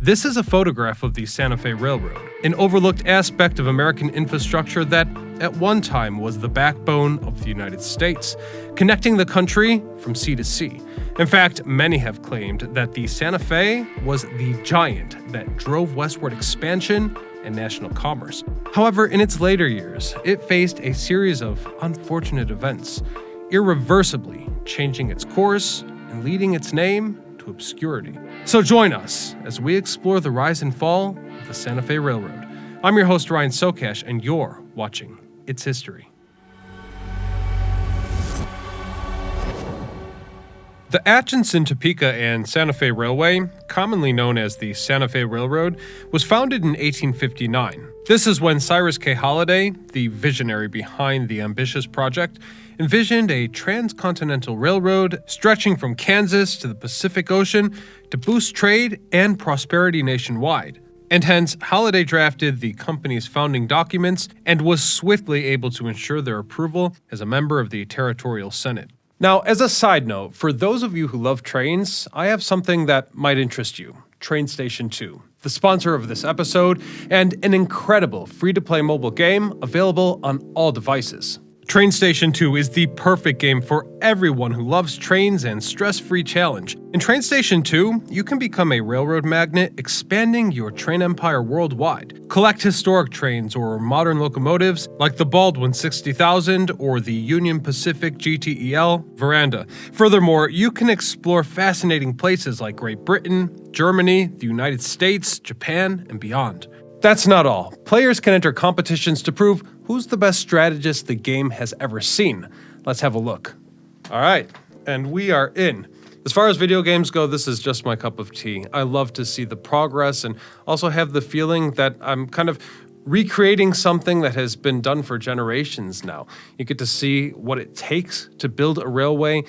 This is a photograph of the Santa Fe Railroad, an overlooked aspect of American infrastructure that at one time was the backbone of the United States, connecting the country from sea to sea. In fact, many have claimed that the Santa Fe was the giant that drove westward expansion and national commerce. However, in its later years, it faced a series of unfortunate events, irreversibly changing its course and leading its name to obscurity. So join us as we explore the rise and fall of the Santa Fe Railroad. I'm your host, Ryan Sokash, and you're watching It's History. The Atchison, Topeka, and Santa Fe Railway, commonly known as the Santa Fe Railroad, was founded in 1859. This is when Cyrus K. Holliday, the visionary behind the ambitious project, envisioned a transcontinental railroad stretching from Kansas to the Pacific Ocean to boost trade and prosperity nationwide. And hence, Holliday drafted the company's founding documents and was swiftly able to ensure their approval as a member of the Territorial Senate. Now, as a side note, for those of you who love trains, I have something that might interest you. Train Station 2, the sponsor of this episode, and an incredible free-to-play mobile game available on all devices. Train Station 2 is the perfect game for everyone who loves trains and stress-free challenge. In Train Station 2, you can become a railroad magnate, expanding your train empire worldwide. Collect historic trains or modern locomotives like the Baldwin 60,000 or the Union Pacific GTEL Veranda. Furthermore, you can explore fascinating places like Great Britain, Germany, the United States, Japan, and beyond. That's not all. Players can enter competitions to prove who's the best strategist the game has ever seen. Let's have a look. All right, and we are in. As far as video games go, this is just my cup of tea. I love to see the progress and also have the feeling that I'm kind of recreating something that has been done for generations now. You get to see what it takes to build a railway,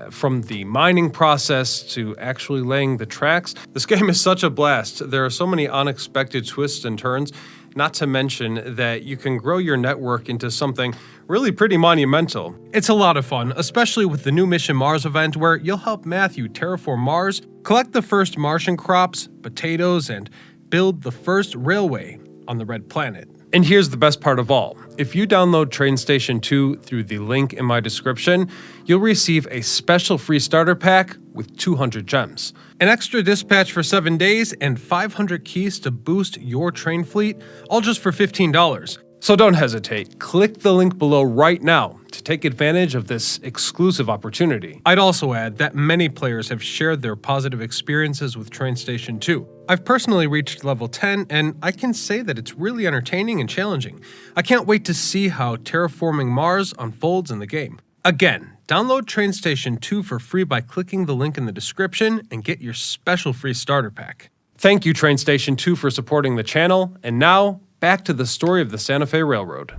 from the mining process to actually laying the tracks. This game is such a blast. There are so many unexpected twists and turns, not to mention that you can grow your network into something really pretty monumental. It's a lot of fun, especially with the new Mission Mars event where you'll help Matthew terraform Mars, collect the first Martian crops, potatoes, and build the first railway on the Red Planet. And here's the best part of all. If you download Train Station 2 through the link in my description, you'll receive a special free starter pack with 200 gems, an extra dispatch for 7 days, and 500 keys to boost your train fleet, all just for $15. So don't hesitate. Click the link below right now to take advantage of this exclusive opportunity. I'd also add that many players have shared their positive experiences with Train Station 2. I've personally reached level 10, and I can say that it's really entertaining and challenging. I can't wait to see how terraforming Mars unfolds in the game. Again, download Train Station 2 for free by clicking the link in the description and get your special free starter pack. Thank you, Train Station 2, for supporting the channel, and now, back to the story of the Santa Fe Railroad.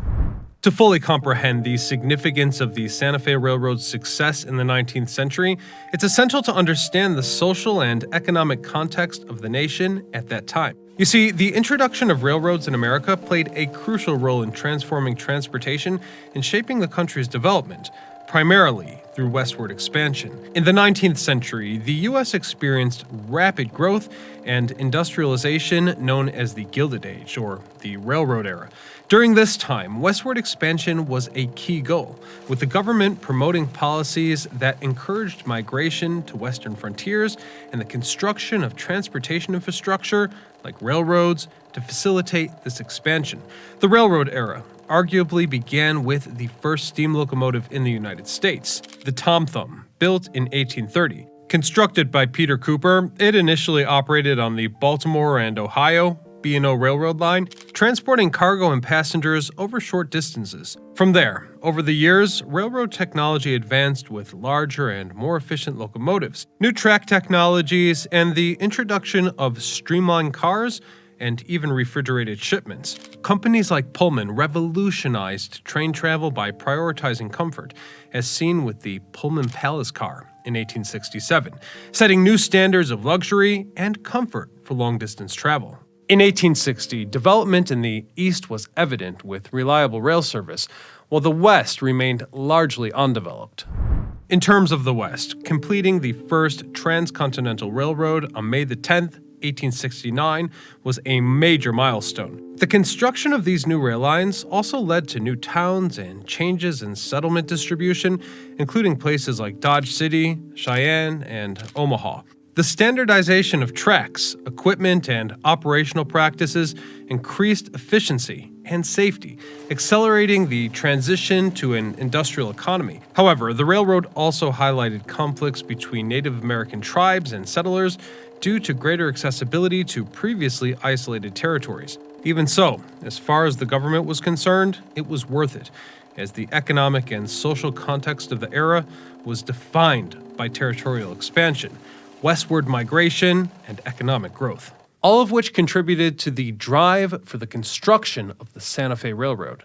To fully comprehend the significance of the Santa Fe Railroad's success in the 19th century, it's essential to understand the social and economic context of the nation at that time. You see, the introduction of railroads in America played a crucial role in transforming transportation and shaping the country's development, primarily through westward expansion. In the 19th century, the U.S. experienced rapid growth and industrialization known as the Gilded Age, or the Railroad Era. During this time, westward expansion was a key goal, with the government promoting policies that encouraged migration to western frontiers and the construction of transportation infrastructure like railroads to facilitate this expansion. The Railroad Era arguably began with the first steam locomotive in the United States, the Tom Thumb, built in 1830. Constructed by Peter Cooper, it initially operated on the Baltimore and Ohio B&O Railroad line, transporting cargo and passengers over short distances. From there, over the years, railroad technology advanced with larger and more efficient locomotives, new track technologies, and the introduction of streamlined cars and even refrigerated shipments. Companies like Pullman revolutionized train travel by prioritizing comfort, as seen with the Pullman Palace car in 1867, setting new standards of luxury and comfort for long-distance travel. In 1860, development in the East was evident with reliable rail service, while the West remained largely undeveloped. In terms of the West, completing the first transcontinental railroad on May 10, 1869 was a major milestone. The construction of these new rail lines also led to new towns and changes in settlement distribution, including places like Dodge City, Cheyenne, and Omaha. The standardization of tracks, equipment, and operational practices increased efficiency and safety, accelerating the transition to an industrial economy. However, the railroad also highlighted conflicts between Native American tribes and settlers due to greater accessibility to previously isolated territories. Even so, as far as the government was concerned, it was worth it, as the economic and social context of the era was defined by territorial expansion, westward migration, and economic growth, all of which contributed to the drive for the construction of the Santa Fe Railroad.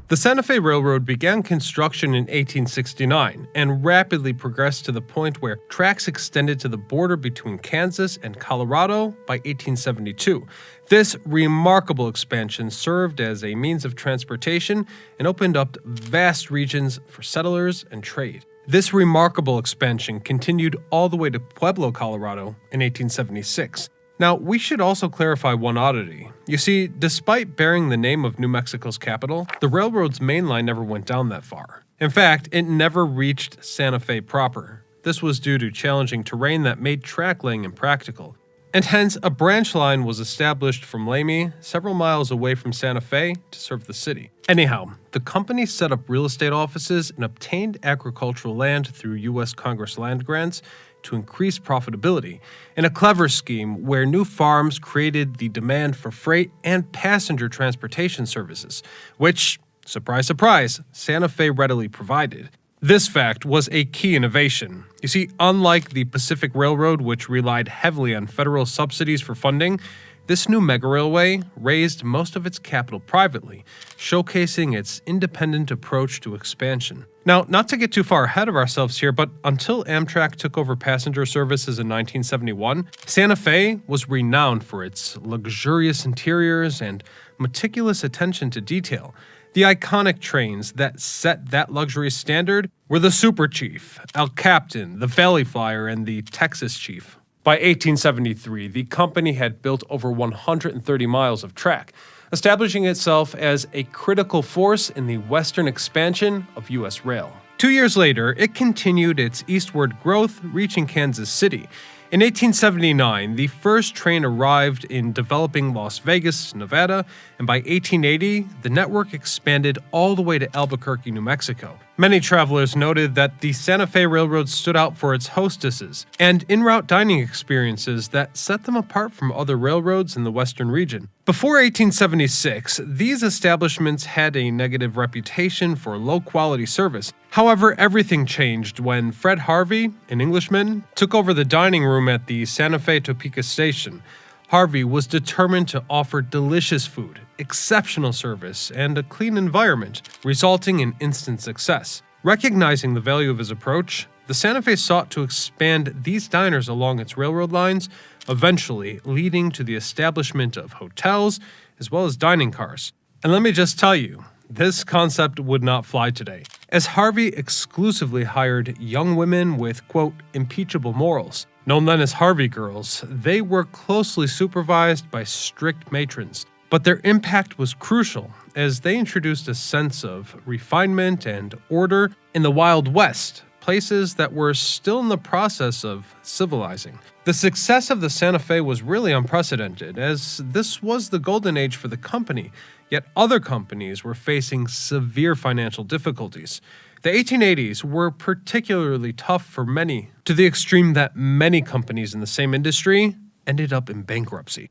The Santa Fe Railroad began construction in 1869 and rapidly progressed to the point where tracks extended to the border between Kansas and Colorado by 1872. This remarkable expansion served as a means of transportation and opened up vast regions for settlers and trade. This remarkable expansion continued all the way to Pueblo, Colorado in 1876. Now, we should also clarify one oddity. You see, despite bearing the name of New Mexico's capital, the railroad's main line never went down that far. In fact, it never reached Santa Fe proper. This was due to challenging terrain that made track laying impractical. And hence, a branch line was established from Lamy, several miles away from Santa Fe, to serve the city. Anyhow, the company set up real estate offices and obtained agricultural land through U.S. Congress land grants to increase profitability, in a clever scheme where new farms created the demand for freight and passenger transportation services, which, surprise, surprise, Santa Fe readily provided. This fact was a key innovation. You see, unlike the Pacific Railroad, which relied heavily on federal subsidies for funding, this new mega railway raised most of its capital privately, showcasing its independent approach to expansion. Now, not to get too far ahead of ourselves here, but until Amtrak took over passenger services in 1971, Santa Fe was renowned for its luxurious interiors and meticulous attention to detail. The iconic trains that set that luxury standard were the Super Chief, El Captain, the Valley Flyer, and the Texas Chief. By 1873, the company had built over 130 miles of track, establishing itself as a critical force in the western expansion of U.S. rail. 2 years later, it continued its eastward growth, reaching Kansas City. In 1879, the first train arrived in developing Las Vegas, Nevada, and by 1880, the network expanded all the way to Albuquerque, New Mexico. Many travelers noted that the Santa Fe Railroad stood out for its hostesses and en-route dining experiences that set them apart from other railroads in the western region. Before 1876, these establishments had a negative reputation for low-quality service. However, everything changed when Fred Harvey, an Englishman, took over the dining room at the Santa Fe Topeka station. Harvey was determined to offer delicious food, exceptional service, and a clean environment, resulting in instant success. Recognizing the value of his approach, the Santa Fe sought to expand these diners along its railroad lines, eventually leading to the establishment of hotels as well as dining cars. And let me just tell you, this concept would not fly today, as Harvey exclusively hired young women with, quote, impeachable morals. Known then as Harvey Girls, they were closely supervised by strict matrons, but their impact was crucial as they introduced a sense of refinement and order in the Wild West, places that were still in the process of civilizing. The success of the Santa Fe was really unprecedented, as this was the golden age for the company, yet other companies were facing severe financial difficulties. The 1880s were particularly tough for many, to the extreme that many companies in the same industry ended up in bankruptcy.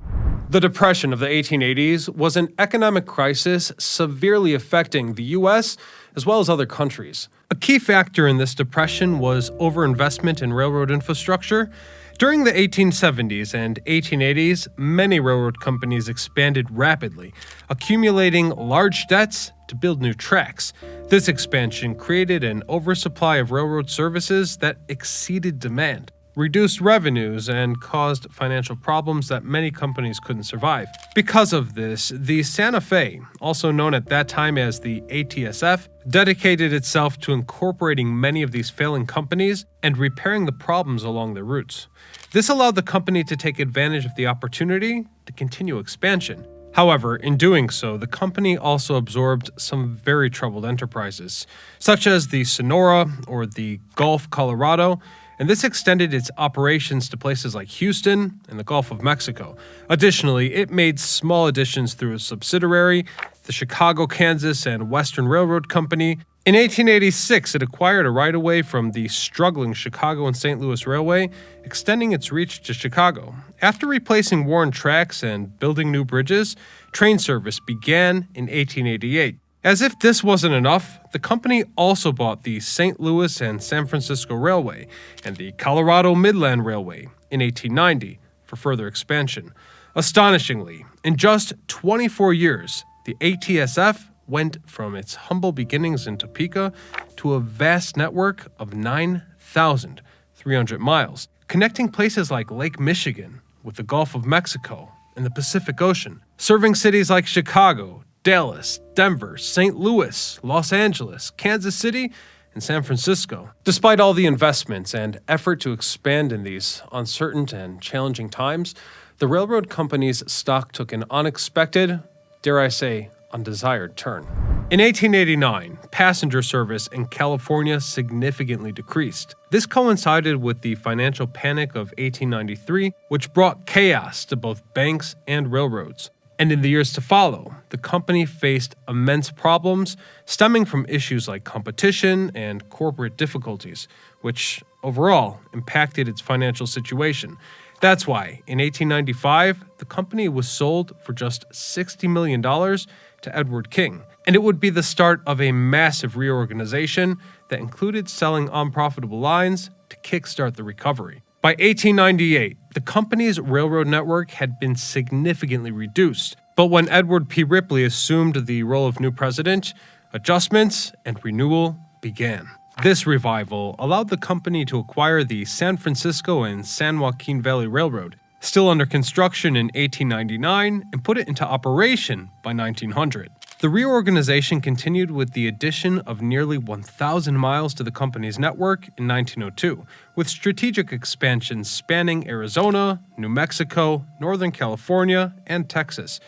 The Depression of the 1880s was an economic crisis severely affecting the U.S. as well as other countries. A key factor in this depression was overinvestment in railroad infrastructure. During the 1870s and 1880s, many railroad companies expanded rapidly, accumulating large debts to build new tracks. This expansion created an oversupply of railroad services that exceeded demand. reduced revenues, and caused financial problems that many companies couldn't survive. Because of this, the Santa Fe, also known at that time as the ATSF, dedicated itself to incorporating many of these failing companies and repairing the problems along their routes. This allowed the company to take advantage of the opportunity to continue expansion. However, in doing so, the company also absorbed some very troubled enterprises, such as the Sonora or the Gulf, Colorado, and this extended its operations to places like Houston and the Gulf of Mexico. Additionally, it made small additions through a subsidiary, the Chicago, Kansas, and Western Railroad Company. In 1886, it acquired a right-of-way from the struggling Chicago and St. Louis Railway, extending its reach to Chicago. After replacing worn tracks and building new bridges, train service began in 1888. As if this wasn't enough, the company also bought the St. Louis and San Francisco Railway and the Colorado Midland Railway in 1890 for further expansion. Astonishingly, in just 24 years, the ATSF went from its humble beginnings in Topeka to a vast network of 9,300 miles, connecting places like Lake Michigan with the Gulf of Mexico and the Pacific Ocean, serving cities like Chicago, Dallas, Denver, St. Louis, Los Angeles, Kansas City, and San Francisco. Despite all the investments and effort to expand in these uncertain and challenging times, the railroad company's stock took an unexpected, dare I say, undesired turn. In 1889, passenger service in California significantly decreased. This coincided with the financial panic of 1893, which brought chaos to both banks and railroads. And in the years to follow, the company faced immense problems stemming from issues like competition and corporate difficulties, which overall impacted its financial situation. That's why, in 1895, the company was sold for just $60 million to Edward King, and it would be the start of a massive reorganization that included selling unprofitable lines to kickstart the recovery. By 1898, the company's railroad network had been significantly reduced, but when Edward P. Ripley assumed the role of new president, adjustments and renewal began. This revival allowed the company to acquire the San Francisco and San Joaquin Valley Railroad, still under construction in 1899, and put it into operation by 1900. The reorganization continued with the addition of nearly 1,000 miles to the company's network in 1902, with strategic expansions spanning Arizona, New Mexico, Northern California, and Texas.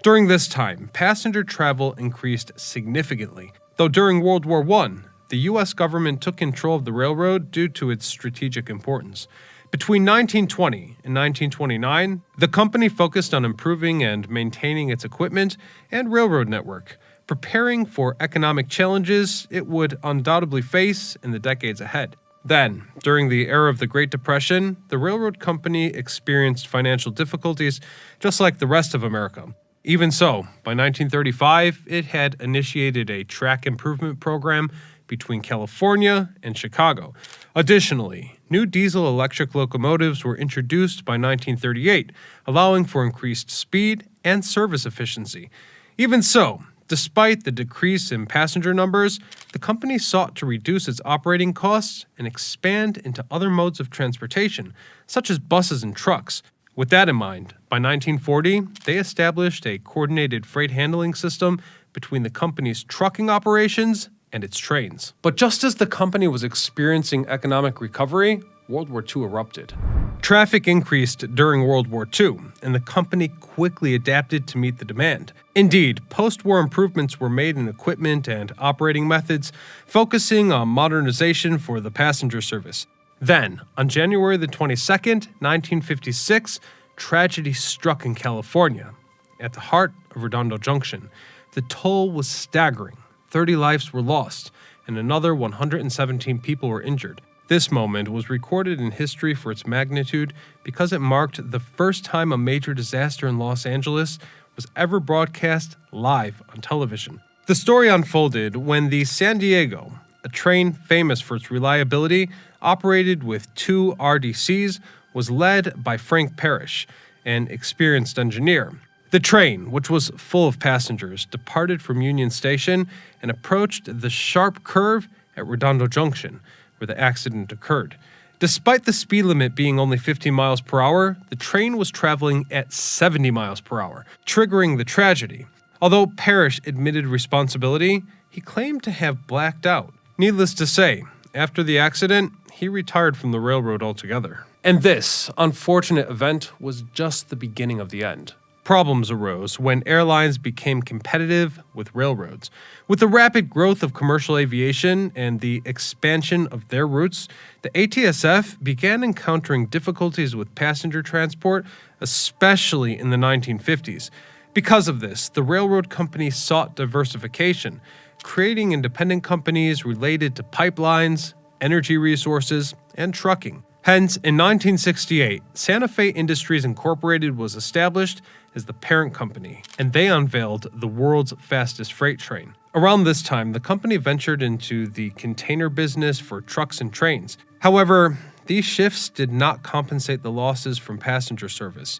During this time, passenger travel increased significantly, though during World War I, the U.S. government took control of the railroad due to its strategic importance. Between 1920 and 1929, the company focused on improving and maintaining its equipment and railroad network, preparing for economic challenges it would undoubtedly face in the decades ahead. Then, during the era of the Great Depression, the railroad company experienced financial difficulties just like the rest of America. Even so, by 1935, it had initiated a track improvement program between California and Chicago. Additionally, new diesel-electric locomotives were introduced by 1938, allowing for increased speed and service efficiency. Even so, despite the decrease in passenger numbers, the company sought to reduce its operating costs and expand into other modes of transportation, such as buses and trucks. With that in mind, by 1940, they established a coordinated freight handling system between the company's trucking operations and its trains. But just as the company was experiencing economic recovery, World War II erupted. Traffic increased during World War II, and the company quickly adapted to meet the demand. Indeed, post-war improvements were made in equipment and operating methods, focusing on modernization for the passenger service. Then, on January the 22nd, 1956, tragedy struck in California. At the heart of Redondo Junction, the toll was staggering. 30 lives were lost, and another 117 people were injured. This moment was recorded in history for its magnitude because it marked the first time a major disaster in Los Angeles was ever broadcast live on television. The story unfolded when the San Diego, a train famous for its reliability, operated with 2 RDCs, was led by Frank Parrish, an experienced engineer. The train, which was full of passengers, departed from Union Station and approached the sharp curve at Redondo Junction, where the accident occurred. Despite the speed limit being only 15 miles per hour, the train was traveling at 70 miles per hour, triggering the tragedy. Although Parrish admitted responsibility, he claimed to have blacked out. Needless to say, after the accident, he retired from the railroad altogether. And this unfortunate event was just the beginning of the end. Problems arose when airlines became competitive with railroads. With the rapid growth of commercial aviation and the expansion of their routes, the ATSF began encountering difficulties with passenger transport, especially in the 1950s. Because of this, the railroad company sought diversification, creating independent companies related to pipelines, energy resources, and trucking. Hence, in 1968, Santa Fe Industries Incorporated was established as the parent company, and they unveiled the world's fastest freight train. Around this time, the company ventured into the container business for trucks and trains. However, these shifts did not compensate the losses from passenger service.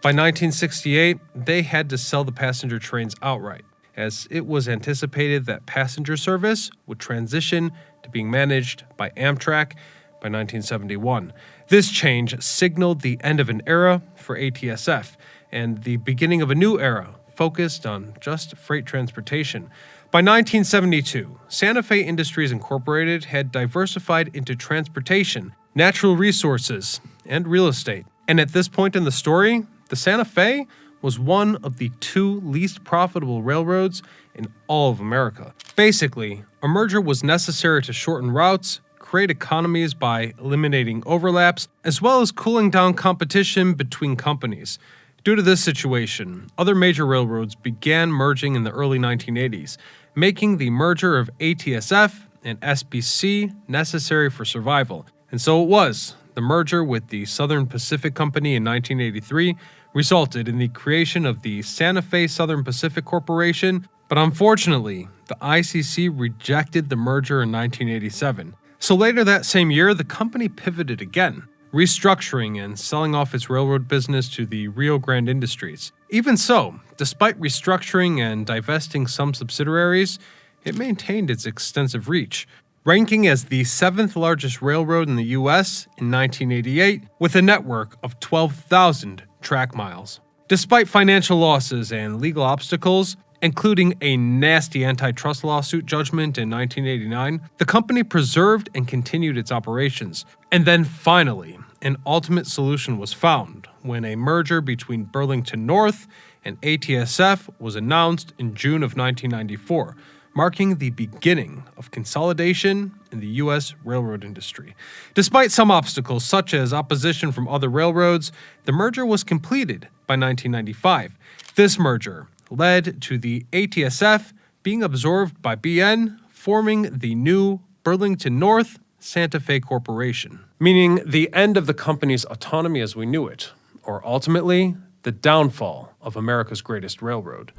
By 1968, they had to sell the passenger trains outright, as it was anticipated that passenger service would transition to being managed by Amtrak by 1971. This change signaled the end of an era for ATSF and the beginning of a new era focused on just freight transportation. By 1972, Santa Fe Industries Incorporated had diversified into transportation, natural resources, and real estate. And at this point in the story, the Santa Fe was one of the 2 least profitable railroads in all of America. Basically, a merger was necessary to shorten routes, create economies by eliminating overlaps, as well as cooling down competition between companies. Due to this situation, other major railroads began merging in the early 1980s, making the merger of ATSF and SBC necessary for survival. And so it was. The merger with the Southern Pacific Company in 1983 resulted in the creation of the Santa Fe Southern Pacific Corporation, but unfortunately, the ICC rejected the merger in 1987. So later that same year, the company pivoted again, restructuring and selling off its railroad business to the Rio Grande Industries. Even so, despite restructuring and divesting some subsidiaries, it maintained its extensive reach, ranking as the 7th largest railroad in the U.S. in 1988 with a network of 12,000 track miles. Despite financial losses and legal obstacles, including a nasty antitrust lawsuit judgment in 1989, the company preserved and continued its operations. And then finally, an ultimate solution was found when a merger between Burlington North and ATSF was announced in June of 1994, marking the beginning of consolidation in the U.S. railroad industry. Despite some obstacles, such as opposition from other railroads, the merger was completed by 1995. This merger led to the ATSF being absorbed by BN, forming the new Burlington North Santa Fe Corporation, meaning the end of the company's autonomy as we knew it, or ultimately, the downfall of America's greatest railroad.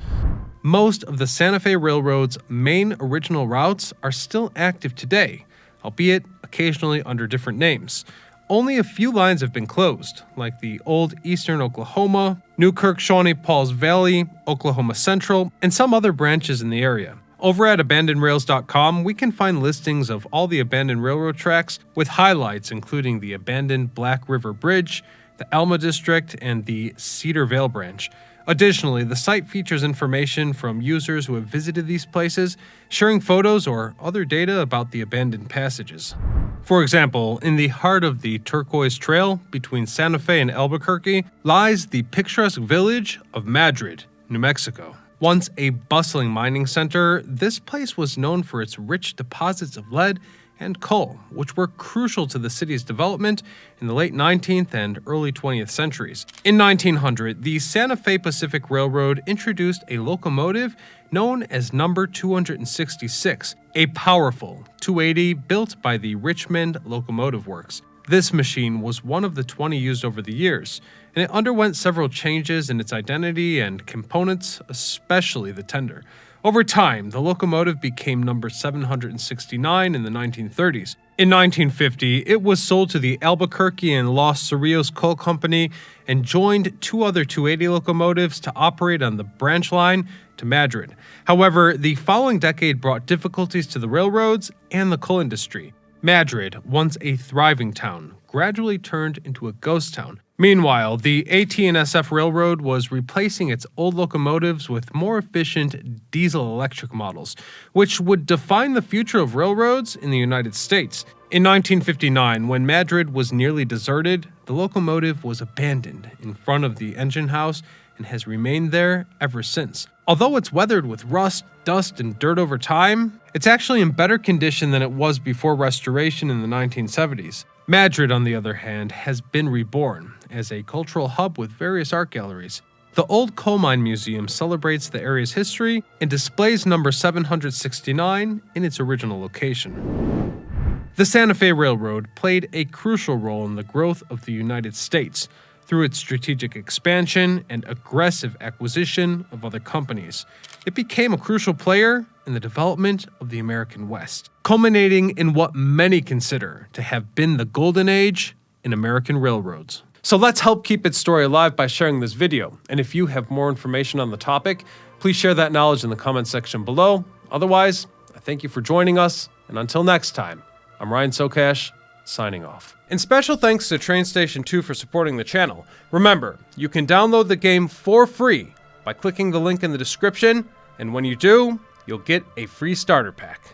Most of the Santa Fe Railroad's main original routes are still active today, albeit occasionally under different names. Only a few lines have been closed, like the old Eastern Oklahoma, Newkirk Shawnee Pauls Valley, Oklahoma Central, and some other branches in the area. Over at abandonrails.com, we can find listings of all the abandoned railroad tracks with highlights including the abandoned Black River Bridge, the Alma District, and the Cedar Vale Branch. Additionally, the site features information from users who have visited these places, sharing photos or other data about the abandoned passages. For example, in the heart of the Turquoise Trail between Santa Fe and Albuquerque lies the picturesque village of Madrid, New Mexico. Once a bustling mining center, this place was known for its rich deposits of lead and coal, which were crucial to the city's development in the late 19th and early 20th centuries. In 1900, the Santa Fe Pacific Railroad introduced a locomotive known as number 266, a powerful 280 built by the Richmond Locomotive Works. This machine was one of the 20 used over the years, and it underwent several changes in its identity and components, especially the tender. Over time, the locomotive became number 769 in the 1930s. In 1950, it was sold to the Albuquerque and Los Cerrillos Coal Company and joined 2 other 280 locomotives to operate on the branch line to Madrid. However, the following decade brought difficulties to the railroads and the coal industry. Madrid, once a thriving town, gradually turned into a ghost town. Meanwhile, the AT&SF Railroad was replacing its old locomotives with more efficient diesel-electric models, which would define the future of railroads in the United States. In 1959, when Madrid was nearly deserted, the locomotive was abandoned in front of the engine house and has remained there ever since. Although it's weathered with rust, dust, and dirt over time, it's actually in better condition than it was before restoration in the 1970s. Madrid, on the other hand, has been reborn as a cultural hub with various art galleries. The Old Coal Mine Museum celebrates the area's history and displays number 769 in its original location. The Santa Fe Railroad played a crucial role in the growth of the United States through its strategic expansion and aggressive acquisition of other companies. It became a crucial player in the development of the American West, culminating in what many consider to have been the golden age in American railroads. So let's help keep its story alive by sharing this video, and if you have more information on the topic, please share that knowledge in the comment section below. Otherwise, I thank you for joining us, and until next time, I'm Ryan Socash, signing off. And special thanks to Train Station 2 for supporting the channel. Remember, you can download the game for free by clicking the link in the description, and when you do, you'll get a free starter pack.